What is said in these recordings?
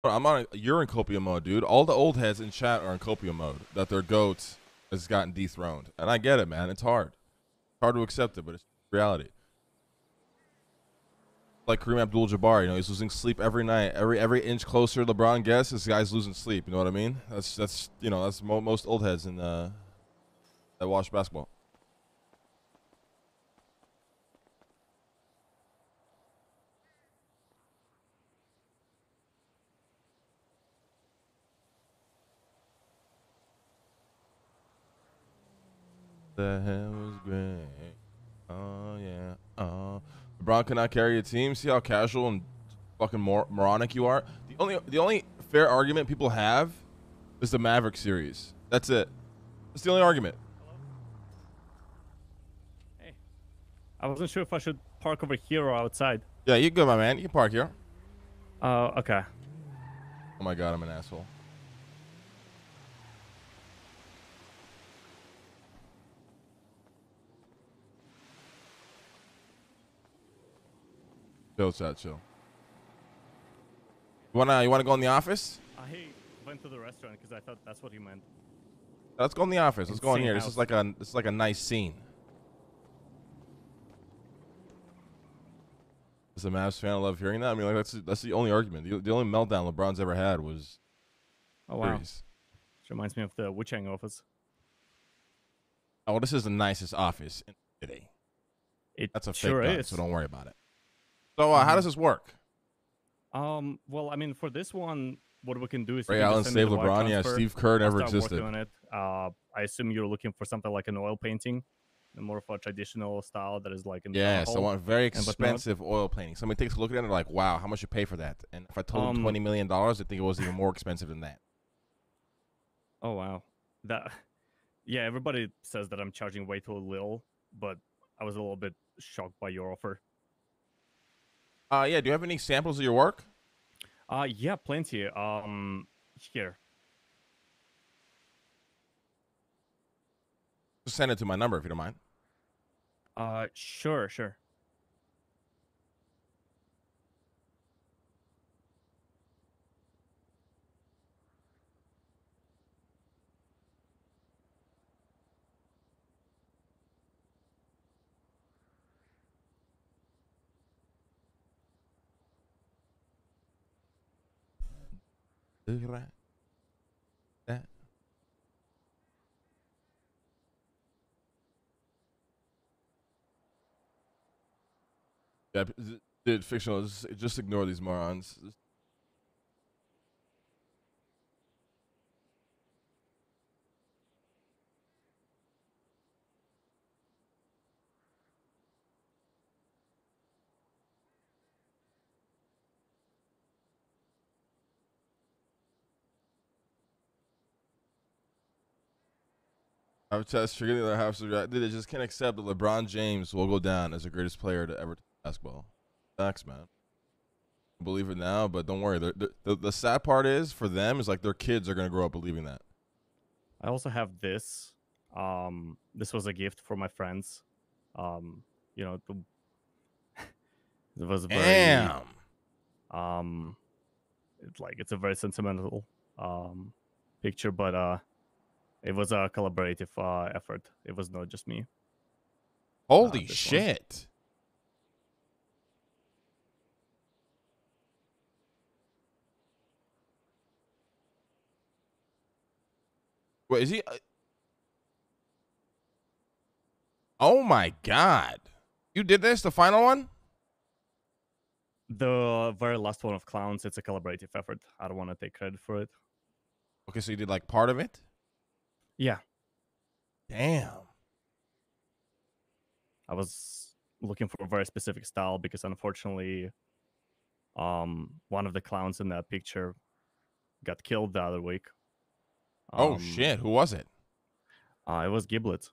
I'm on. You're in copium mode, dude. All the old heads in chat are in copium mode. That their goat has gotten dethroned, and I get it, man. It's hard. It's hard to accept it, but it's reality. Like Kareem Abdul-Jabbar, he's losing sleep every night. Every inch closer LeBron gets, this guy's losing sleep. You know what I mean? That's most old heads in that watch basketball. The hell was great. Oh yeah. LeBron cannot carry a team. See how casual and fucking moronic you are. The only fair argument people have is the Maverick series. That's it. That's the only argument. Hey, I wasn't sure if I should park over here or outside. Yeah, you good, my man. You can park here. Okay. Oh my god, I'm an asshole. Chill, chat, chill. You wanna go in the office? I went to the restaurant because I thought that's what you meant. Let's go in the office. Let's go in Insane here. house. This is like a nice scene. As a Mavs fan, I love hearing that. I mean, like that's the only argument. The only meltdown LeBron's ever had was. Oh wow. This reminds me of the Wu-Chang office. Oh, this is the nicest office in the city. That's a fake gun, so don't worry about it. So, how does this work? Well, I mean, for this one, what we can do is Ray Allen saved LeBron. Yeah, Steve Kerr never existed. On it. I assume you're looking for something like an oil painting, more of a traditional style that is like in the Yes, I want very expensive oil painting. Somebody takes a look at it and they're like, "Wow, how much you pay for that?" And if I told them $20 million, I think it was even more expensive than that. Oh wow, yeah, everybody says that I'm charging way too little, but I was a little bit shocked by your offer. Yeah. Do you have any samples of your work? Yeah, plenty. Here. Just send it to my number if you don't mind. Sure. That. Yeah, dude, fictional. Just ignore these morons. I've tested forgetting that half. They just can't accept that LeBron James will go down as the greatest player to ever basketball. Facts, man. Believe it now, but don't worry. The sad part is for them is like their kids are gonna grow up believing that. I also have this. This was a gift for my friends. You know, it was very. Damn. It's a very sentimental picture, but it was a collaborative effort. It was not just me. Holy shit. Wait, is he? Oh my god. You did this, the final one? The very last one of Clowns, it's a collaborative effort. I don't want to take credit for it. Okay, so you did like part of it? Yeah. Damn. I was looking for a very specific style because unfortunately, one of the clowns in that picture got killed the other week. Oh shit! Who was it? It was Giblet.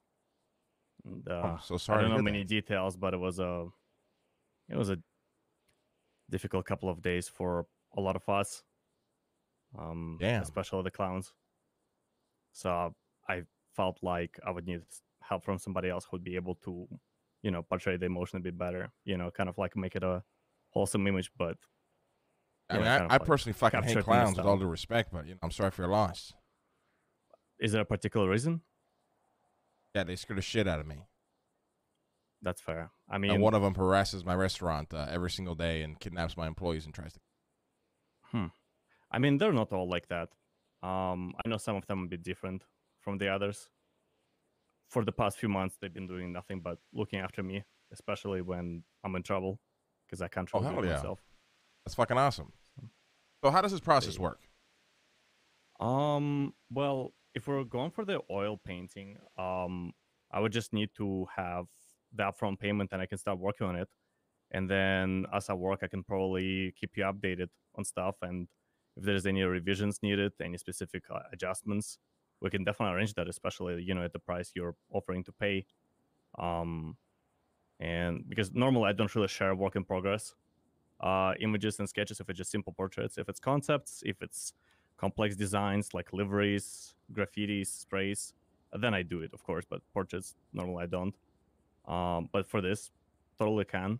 And, I'm so sorry. I don't know many details, but it was a difficult couple of days for a lot of us. Damn. Especially the clowns. So I felt like I would need help from somebody else who would be able to, portray the emotion a bit better. Kind of like make it a wholesome image, but I mean, kind of I like personally fucking hate captured in the clowns with all style. due respect, but I'm sorry for your loss. Is there a particular reason? Yeah, they scared the shit out of me. That's fair. I And mean, one of them harasses my restaurant every single day and kidnaps my employees and tries to. I mean, they're not all like that. I know some of them a bit different from the others. For the past few months, they've been doing nothing but looking after me, especially when I'm in trouble, because I can't Oh, really do hell it yeah. myself. That's fucking awesome. So how does this process work? Well, if we're going for the oil painting, I would just need to have the upfront payment and I can start working on it. And then as I work, I can probably keep you updated on stuff. And if there's any revisions needed, any specific adjustments, we can definitely arrange that, especially, at the price you're offering to pay. And because normally I don't really share work in progress images and sketches if it's just simple portraits. If it's concepts, if it's complex designs like liveries, graffitis, sprays, then I do it, of course. But portraits, normally I don't. But for this, totally can.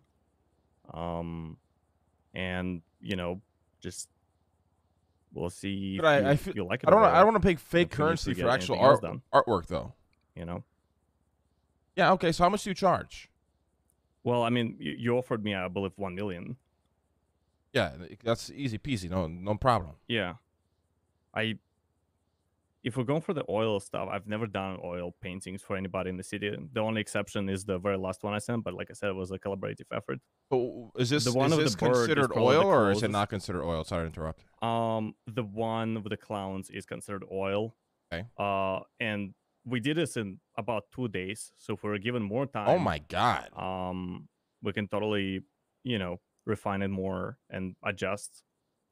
And just we'll see if But I you feel you like it I don't overall. want to pay fake If we need to currency for get actual anything else done, artwork though. you know. Yeah. Okay. So how much do you charge? Well, I mean, you offered me, I believe, 1 million. Yeah, that's easy peasy. No problem. Yeah, if we're going for the oil stuff, I've never done oil paintings for anybody in the city. The only exception is the very last one I sent, but like I said, it was a collaborative effort. But is this The one with the bird is considered probably oil the or is it closest. not considered oil? Sorry to interrupt. The one with the clowns is considered oil. Okay. And we did this in about 2 days. So if we're given more time, Oh my god. we can totally, refine it more and adjust.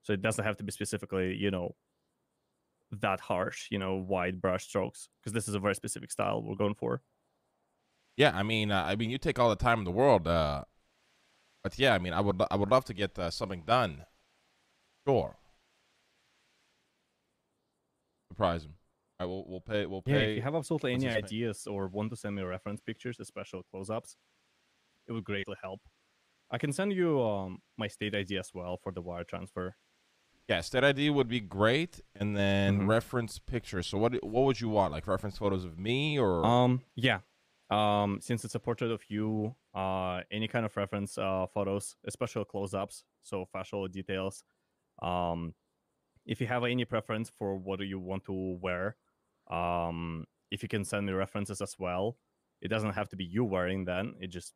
So it doesn't have to be specifically, that harsh, wide brush strokes, because this is a very specific style we're going for. Yeah, I mean, you take all the time in the world, but yeah, I mean, I would love to get something done. Sure. Surprise him. All right, we'll pay. Yeah, if you have absolutely What's any his pay? ideas or want to send me reference pictures, especially close-ups, it would greatly help. I can send you my state ID as well for the wire transfer. Yeah, state ID would be great, and then reference pictures. So what would you want? Like reference photos of me or? Yeah. Since it's a portrait of you, any kind of reference photos, especially close-ups, so facial details. If you have any preference for what do you want to wear, if you can send me references as well, it doesn't have to be you wearing then. It just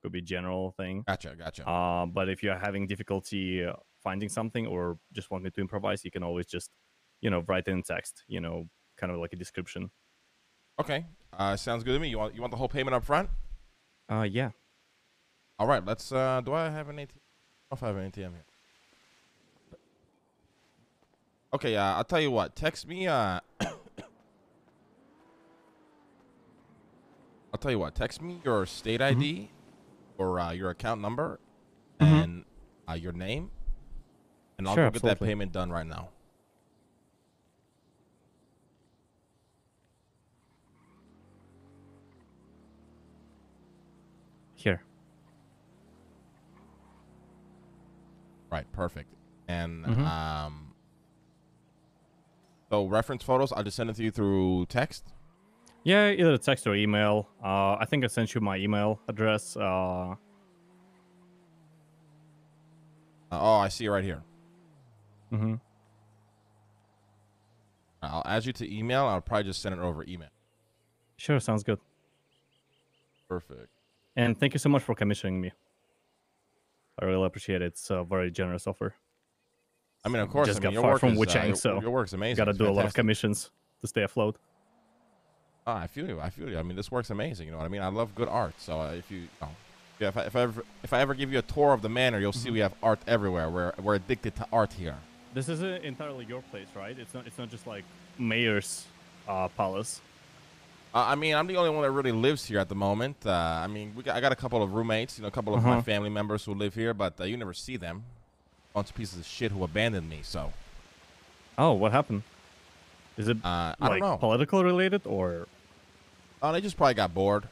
could be general thing. Gotcha. But if you're having difficulty finding something or just want me to improvise, you can always just write in text, kind of like a description. Okay. Sounds good to me. You want the whole payment up front? Yeah. All right. Let's. Do I have an ATM? I don't know if I have an ATM here. Okay. I'll tell you what. Text me. I'll tell you what. Text me your state ID or your account number and your name, and I'll Sure, go get that absolutely. payment done right now. Here. Right. Perfect. And so reference photos. I'll just send it to you through text. Yeah, either text or email. I think I sent you my email address. Oh, I see it right here. I'll add you to email. I'll probably just send it over email. Sure, sounds good. Perfect. And thank you so much for commissioning me. I really appreciate it. It's a very generous offer. I mean, of course. Just I mean, got your far work from is Wuchang, so your work's amazing. got to It's do a lot of fantastic. commissions to stay afloat. Oh, I feel you. I mean, this work's amazing. You know what I mean? I love good art. So if I ever give you a tour of the manor, you'll see we have art everywhere. We're addicted to art here. This is entirely your place, right? It's not just like mayor's palace. I mean, I'm the only one that really lives here at the moment. I mean, I got a couple of roommates, a couple of my family members who live here, but you never see them. Bunch of pieces of shit who abandoned me. So. Oh, what happened? Is it I don't know. Political related or? Oh, they just probably got bored.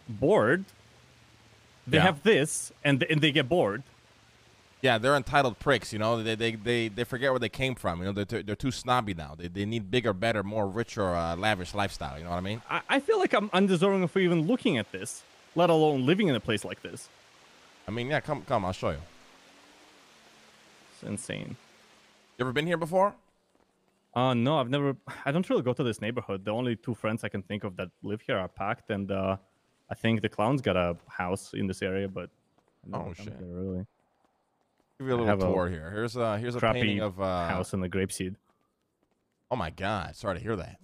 Bored? They have this, and they get bored. Yeah, they're entitled pricks. You know, they forget where they came from. You know, they're too snobby now. They need bigger, better, more richer, lavish lifestyle. You know what I mean? I feel like I'm undeserving of even looking at this, let alone living in a place like this. I mean, yeah, come, I'll show you. It's insane. You ever been here before? No, I've never. I don't really go to this neighborhood. The only two friends I can think of that live here are Pact, and I think the Clown's got a house in this area, but Oh shit! here, really. Give you a little tour here. Here's a painting of house in the grapeseed. Oh my god! Sorry to hear that.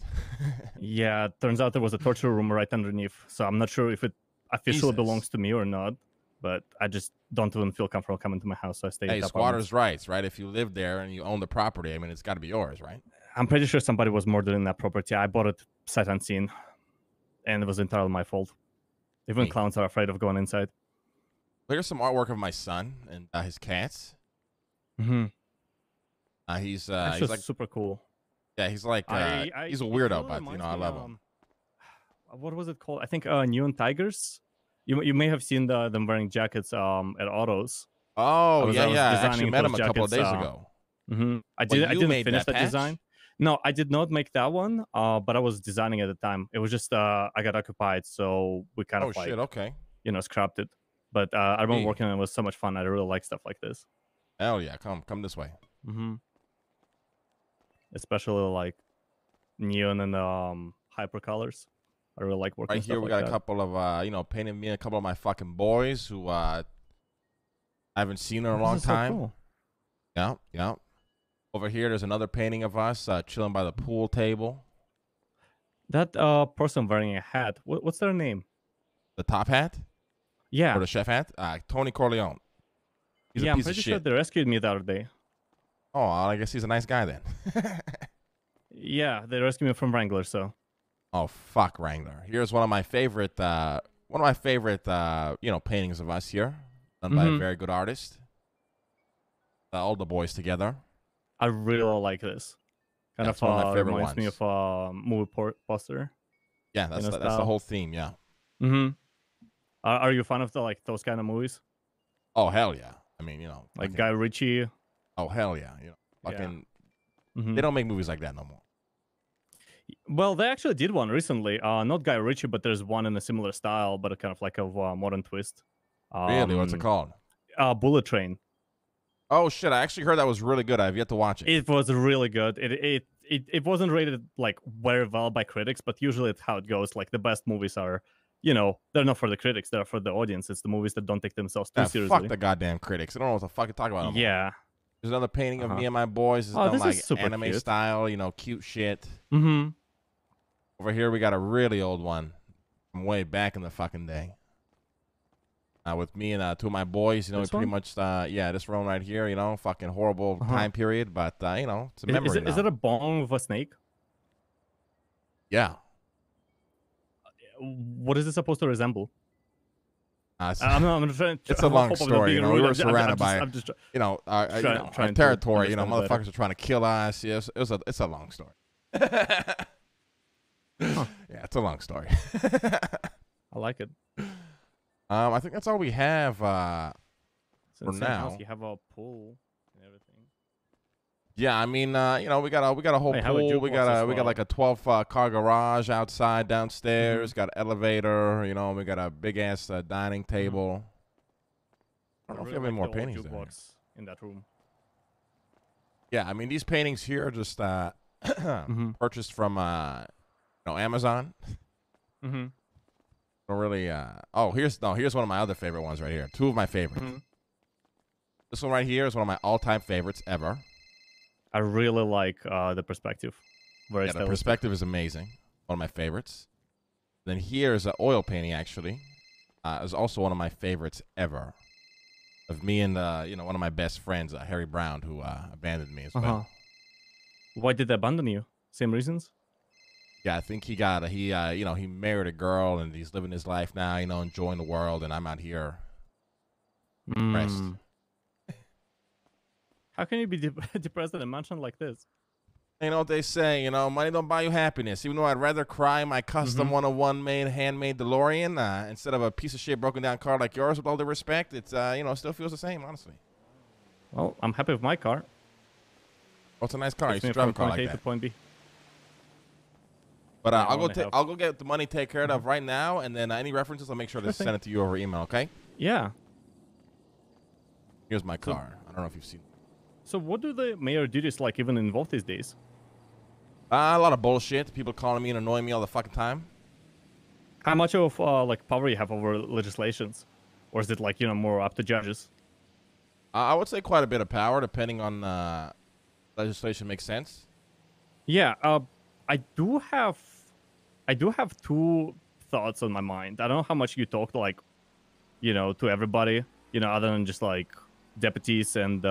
Yeah, turns out there was a torture room right underneath, so I'm not sure if it officially belongs to me or not. But I just don't even feel comfortable coming to my house, so I stay. Hey, squatters' rights, right? If you live there and you own the property, I mean, it's got to be yours, right? I'm pretty sure somebody was murdered in that property. I bought it sight unseen, and it was entirely my fault. Even clowns are afraid of going inside. Here's some artwork of my son and his cats. Mm-hmm. He's like super cool. Yeah, he's like he's a weirdo, but you know I love him. What was it called? I think Neon Tigers. You may have seen them wearing jackets at autos. Oh yeah. I actually met him a couple of days ago. Mm-hmm. I didn't finish that design. No, I did not make that one. But I was designing at the time. It was just I got occupied, so we kind of scrapped it. But I remember working on it. It was so much fun. I really like stuff like this. Hell yeah, come this way. Mm-hmm. Especially like neon and hyper colors. I really like working. Right here, we got a couple of painting me and a couple of my fucking boys who I haven't seen in a long time. So cool. Yeah. Over here, there's another painting of us chilling by the pool table. That person wearing a hat. What's their name? The top hat? Yeah. Or the chef hat? Tony Corleone. He's a piece I'm pretty of sure shit. they rescued me the other day. Oh, I guess he's a nice guy then. Yeah, they rescued me from Wrangler, so. Oh fuck Wrangler! Here's one of my favorite, paintings of us here, done by a very good artist. All the boys together. I really like this. Kind of one of my favorite reminds me of a movie poster. Yeah, that's the whole theme. Yeah. Mm-hmm. Are you a fan of those kind of movies? Oh hell yeah! I mean, like Guy Ritchie. Oh hell yeah! Fucking. They don't make movies like that no more. Well, they actually did one recently. Not Guy Ritchie, but there's one in a similar style, but a kind of like a modern twist. Really? What's it called? Bullet Train. Oh shit! I actually heard that was really good. I have yet to watch it. It was really good. It wasn't rated like very well by critics, but usually it's how it goes. Like the best movies are, they're not for the critics; they're for the audience. It's the movies that don't take themselves too seriously. Fuck the goddamn critics! I don't know what the fuck to talk about. Yeah. There's another painting of me and my boys. It's done like anime cute style, cute shit. Mm-hmm. Over here, we got a really old one from way back in the fucking day. With me and two of my boys, we pretty much, this one right here, fucking horrible time period, but, it's a memory Is it a bong with a snake? Yeah. What is it supposed to resemble? It's a long story. We were surrounded by, our territory. Motherfuckers are trying to kill us. Yes, it's a long story. Yeah, it's a long story. I like it. I think that's all we have for now. House, you have a pool and everything. Yeah, I mean, we got a whole pool. We got like a 12-car garage outside, downstairs. Got an elevator. We got a big ass dining table. I don't know if you have any more paintings there. In that room. Yeah, I mean, these paintings here are just purchased from Amazon. Mm-hmm. Don't really. Here's one of my other favorite ones right here. Two of my favorites. Mm-hmm. This one right here is one of my all-time favorites ever. I really like the perspective. The perspective is amazing. One of my favorites. Then here's an oil painting, actually. Is also one of my favorites ever. Of me and one of my best friends, Harry Brown, who abandoned me as well. Why did they abandon you? Same reasons? Yeah, I think he married a girl and he's living his life now, enjoying the world, and I'm out here depressed. How can you be depressed in a mansion like this? You know what they say, money don't buy you happiness. Even though I'd rather cry in my custom 101 handmade DeLorean instead of a piece of shit broken down car like yours, with all due respect, it's still feels the same, honestly. Well, I'm happy with my car. Oh, it's a nice car. I Gets used to me drive a from car point like A to that. point B. But Yeah, I I'll go only have- I'll go get the money taken care of right now, and then any references, I'll make sure to thing. send it to you over email. Okay? Yeah. Here's my car. I don't know if you've seen. So what do the mayor duties like even involve these days? A lot of bullshit. People calling me and annoying me all the fucking time. How much of like power you have over legislations, or is it like more up to judges? I would say quite a bit of power, depending on legislation makes sense. Yeah. I do have two thoughts on my mind. I don't know how much you talk to to everybody, other than just like deputies and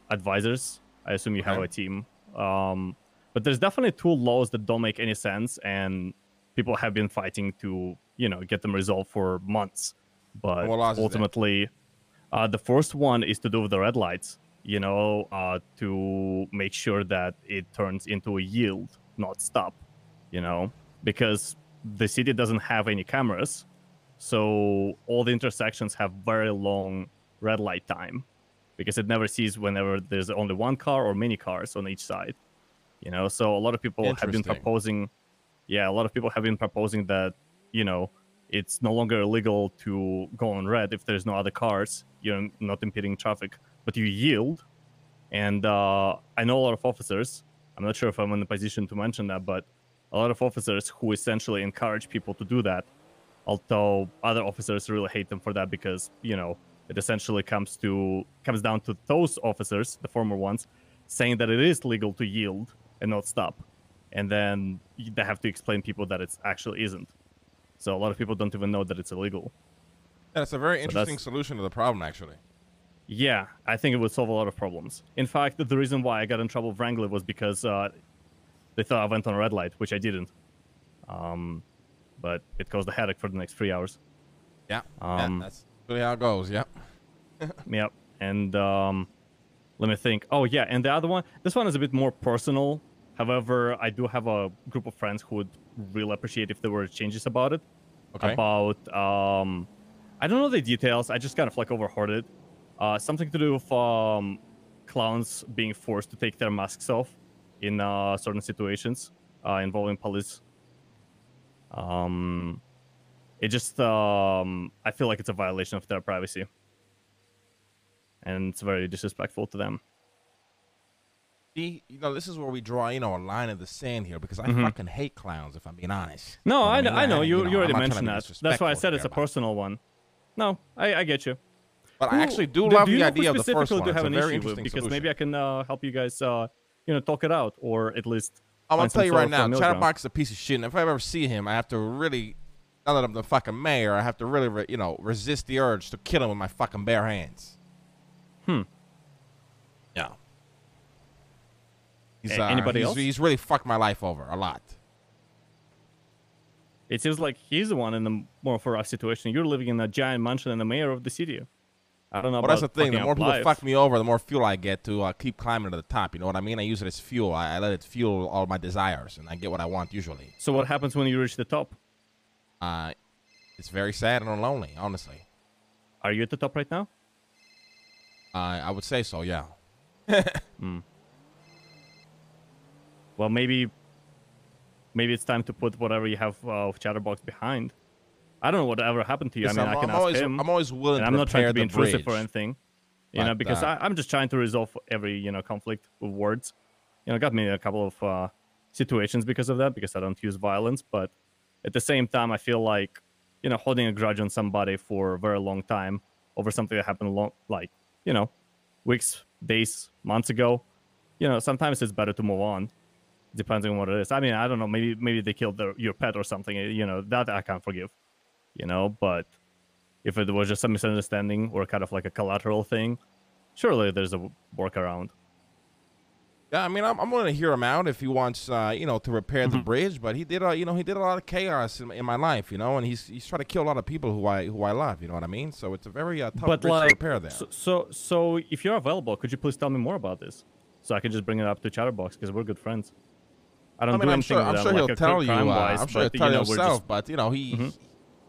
advisors. I assume you have a team. But there's definitely two laws that don't make any sense, and people have been fighting to, get them resolved for months. But ultimately, the first one is to do with the red lights, to make sure that it turns into a yield, not stop, because the city doesn't have any cameras. So all the intersections have very long red light time because it never sees whenever there's only one car or many cars on each side. So a lot of people have been proposing, that, it's no longer illegal to go on red if there's no other cars, you're not impeding traffic, but you yield. And I know a lot of officers, I'm not sure if I'm in the position to mention that, but a lot of officers who essentially encourage people to do that, although other officers really hate them for that because, it essentially comes down to those officers, the former ones, saying that it is legal to yield and not stop. And then they have to explain people that it actually isn't. So a lot of people don't even know that it's illegal. That's a very interesting solution to the problem, actually. Yeah, I think it would solve a lot of problems. In fact, the reason why I got in trouble with Wrangler was because they thought I went on a red light, which I didn't. But it caused a headache for the next 3 hours. Yeah, that's really how it goes, yep. Yep, and let me think. Oh, yeah, and the other one, this one is a bit more personal. However, I do have a group of friends who would really appreciate if there were changes about it. Okay. About, I don't know the details. I just kind of like overheard it. Something to do with clowns being forced to take their masks off in certain situations involving police. It just, I feel like it's a violation of their privacy. And it's very disrespectful to them. See, this is where we draw, a line in the sand here, because I fucking hate clowns, if I'm being honest. No, I know. You already mentioned that. That's why I said it's a personal one. No, I get you. But I actually do love the idea of the first one. Do it's have a an very issue with, interesting because solution. maybe I can help you guys, talk it out, or at least. I'm gonna tell you right now, Chatterbox is a piece of shit, and if I ever see him, I have to really, now that I'm the fucking mayor, I have to really, resist the urge to kill him with my fucking bare hands. Yeah. Anybody else? He's really fucked my life over a lot. It seems like he's the one in the more of a rough situation. You're living in a giant mansion and the mayor of the city. I don't know. Well, that's the thing. The more people fuck me over, the more fuel I get to keep climbing to the top. You know what I mean? I use it as fuel. I let it fuel all my desires, and I get what I want usually. So what happens when you reach the top? It's very sad and lonely, honestly. Are you at the top right now? I would say so, yeah. Well, maybe it's time to put whatever you have of Chatterbox behind. I don't know whatever happened to you. Listen, I can ask him. I'm always willing to I'm not trying to be intrusive bridge, or anything, because I'm just trying to resolve every conflict with words. Got me in a couple of situations because of that, because I don't use violence. But at the same time, I feel like holding a grudge on somebody for a very long time over something that happened weeks, days, months ago. Sometimes it's better to move on. Depending on what it is. I mean, I don't know. Maybe they killed your pet or something. That I can't forgive. But if it was just a misunderstanding or kind of like a collateral thing, surely there's a workaround. Yeah, I mean, I'm willing to hear him out if he wants, to repair the bridge. But he did, he did a lot of chaos in my life, and he's trying to kill a lot of people who I love. You know what I mean? So it's a very tough bridge to repair there. So if you're available, could you please tell me more about this, so I can just bring it up to Chatterbox, because we're good friends. I mean, I'm sure he'll tell you. I'm sure he'll tell you himself, but he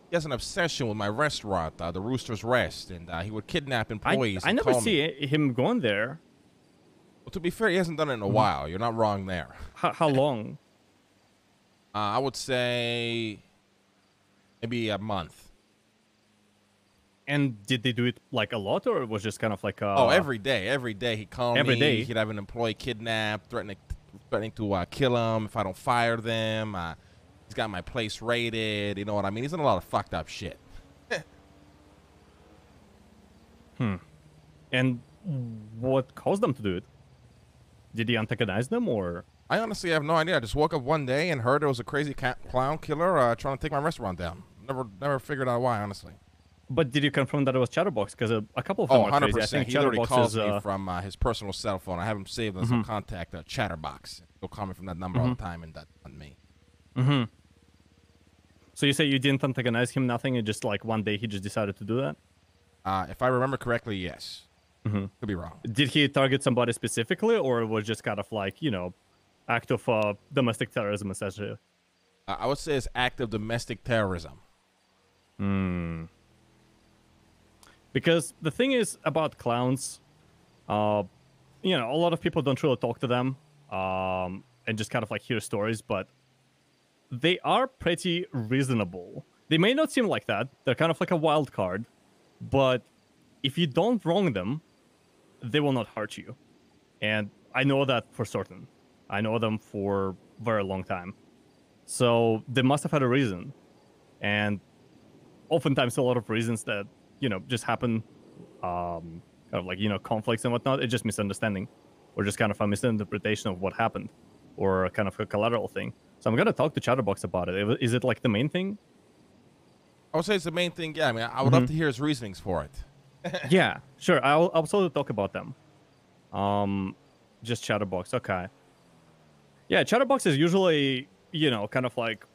he has an obsession with my restaurant, the Rooster's Rest, and he would kidnap employees. I and never call me. see him going there. Well, to be fair, he hasn't done it in a while. You're not wrong there. How long? I would say maybe a month. And did they do it like a lot, or it was just kind of like Oh, every day. Every day he'd call every me. day? He'd have an employee kidnapped, threatening to kill him if I don't fire them. He's got my place raided. You know what I mean? He's done a lot of fucked up shit. And what caused them to do it? Did he antagonize them, or? I honestly have no idea. I just woke up one day and heard there was a crazy clown killer trying to take my restaurant down. Never figured out why, honestly. But did you confirm that it was Chatterbox? Because a couple of them Oh, are 100%. crazy. I think He literally Chatterbox calls is, me from his personal cell phone. I have him saved as a contact, Chatterbox. He'll call me from that number all the time, and that's on me. So you say you didn't antagonize him, nothing, and just like one day he just decided to do that? If I remember correctly, yes. Could be wrong. Did he target somebody specifically, or it was just kind of like, you know, act of domestic terrorism, essentially? I would say it's act of domestic terrorism. Because the thing is about clowns, you know, a lot of people don't really talk to them and just kind of like hear stories, but they are pretty reasonable. They may not seem like that. They're kind of like a wild card, but if you don't wrong them, they will not hurt you. And I know that for certain. I know them for a very long time. So they must have had a reason. And oftentimes a lot of reasons that, you know, just happen, kind of like, you know, conflicts and whatnot, it's just misunderstanding or just kind of a misinterpretation of what happened or kind of a collateral thing. So I'm going to talk to Chatterbox about it. Is it like the main thing? I would say it's the main thing. Yeah, I mean, I would love to hear his reasonings for it. Yeah, sure. I'll absolutely talk about them. Just Chatterbox. Okay. Yeah, Chatterbox is usually, you know, kind of like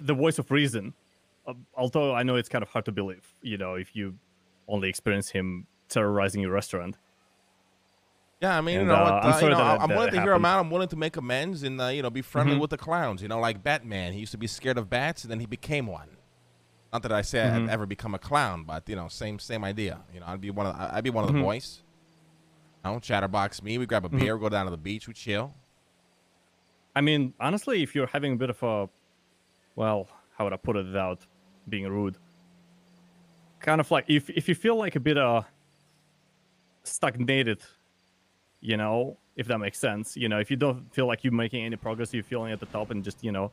the voice of reason. Although I know it's kind of hard to believe, you know, if you only experience him terrorizing your restaurant. Yeah, I mean, And, you know, I'm sorry I'm willing to hear him happened. out. I'm willing to make amends and, you know, be friendly with the clowns. You know, like Batman. He used to be scared of bats, and then he became one. Not that I say I'd ever become a clown, but, you know, same idea. You know, I'd be one of the boys. You know, Chatterbox me. We grab a beer, go down to the beach, we chill. I mean, honestly, if you're having a bit of a, well, how would I put it without being rude? Kind of like, if you feel like a bit stagnated, you know, if that makes sense, you know, if you don't feel like you're making any progress, you're feeling at the top and just, you know,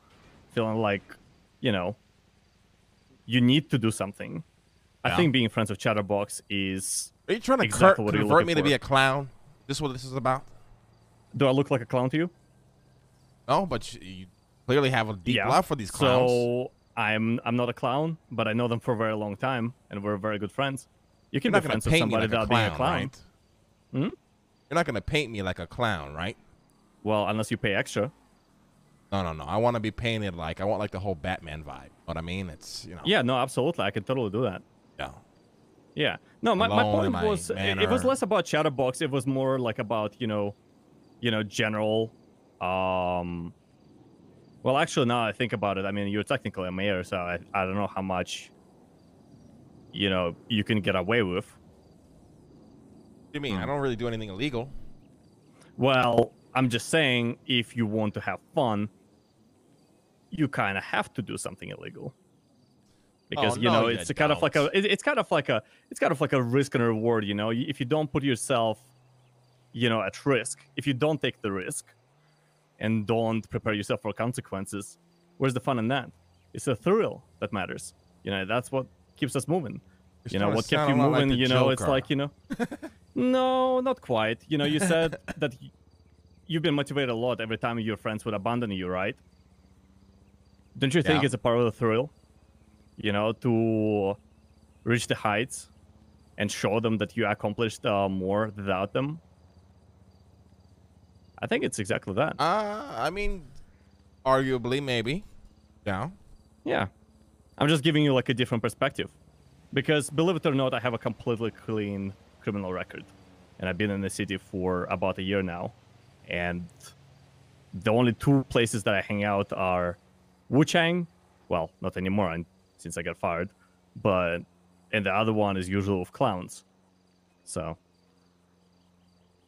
feeling like, you know, you need to do something. I think being friends with Chatterbox is Are you trying to exactly what you're convert looking me to for. be a clown? This is what this is about? Do I look like a clown to you? No, but you clearly have a deep Yeah. love for these clowns. So I'm not a clown, but I know them for a very long time, and we're very good friends. You can You're be not going friends to with paint me somebody like a without being a clown, clown. right? You're not going to paint me like a clown, right? Well, unless you pay extra. No. I want to be painted like, I want like the whole Batman vibe. Know what I mean? It's, you know. Yeah, no, absolutely. I can totally do that. Yeah. Yeah. No, my Alone in point my was, it manor. was less about Chatterbox. It was more like about, you know, general, well, actually, now I think about it, I mean, you're technically a mayor, so I don't know how much, you know, you can get away with. What do you mean? I don't really do anything illegal. Well, I'm just saying, if you want to have fun, you kind of have to do something illegal. Because you know, it's kind of like it's kind of like a risk and reward. You know, if you don't put yourself, you know, at risk, if you don't take the risk, and don't prepare yourself for consequences, where's the fun in that? It's a thrill that matters. You know, that's what keeps us moving. You know, what kept you moving. You know, it's like, you know, no, not quite. You know, you said that you've been motivated a lot every time your friends would abandon you, right? Don't you think it's a part of the thrill? You know, to reach the heights and show them that you accomplished more without them. I think it's exactly that. I mean, arguably, maybe. Yeah. Yeah. I'm just giving you like a different perspective. Because believe it or not, I have a completely clean criminal record. And I've been in the city for about a year now. And the only two places that I hang out are Wuchang Well, not anymore since I got fired. But and the other one is usually with clowns. So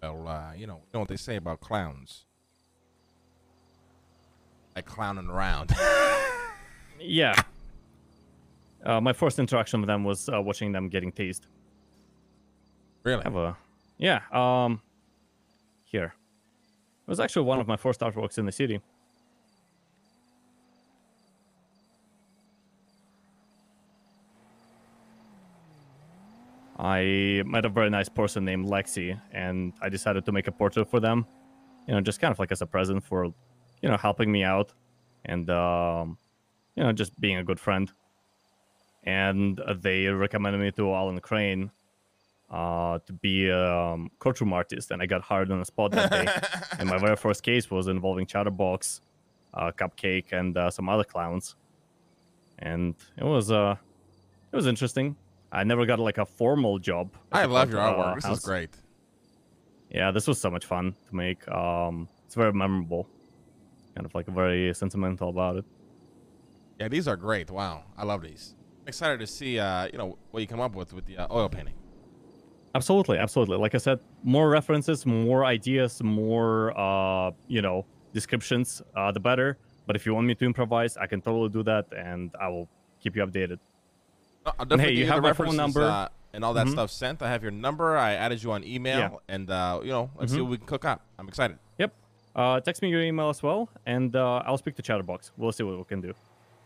Well, you know what they say about clowns. Like clowning around. yeah, my first interaction with them was watching them getting tased. Really? I have a here. It was actually one of my first artworks in the city. I met a very nice person named Lexi, and I decided to make a portrait for them. You know, just kind of like as a present for, you know, helping me out, and you know, just being a good friend. And they recommended me to Alan Crane to be a courtroom artist, and I got hired on the spot that day. And my very first case was involving Chatterbox, Cupcake, and some other clowns. And it was interesting. I never got like a formal job. I love your artwork. This is great. Yeah, this was so much fun to make. It's very memorable. Kind of like very sentimental about it. Yeah, these are great. Wow, I love these. I'm excited to see, you know, what you come up with the oil painting. Absolutely, absolutely. Like I said, more references, more ideas, more, you know, descriptions, the better. But if you want me to improvise, I can totally do that, and I will keep you updated. I'll definitely you get have the my phone number. And all that stuff sent. I have your number. I added you on email, and you know, let's see what we can cook up. I'm excited. Yep. Text me your email as well, and I'll speak to Chatterbox. We'll see what we can do.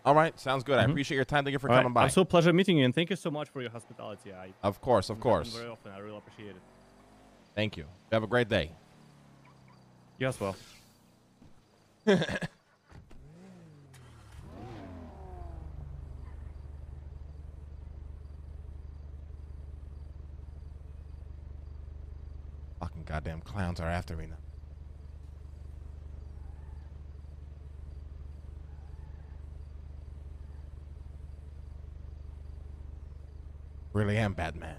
All right, sounds good. I appreciate your time. Thank you for coming by. Absolute pleasure meeting you, and thank you so much for your hospitality. Of course, of course. Very often, I really appreciate it. Thank you. Have a great day. You as well. Fucking goddamn clowns are after me now. Really am Batman.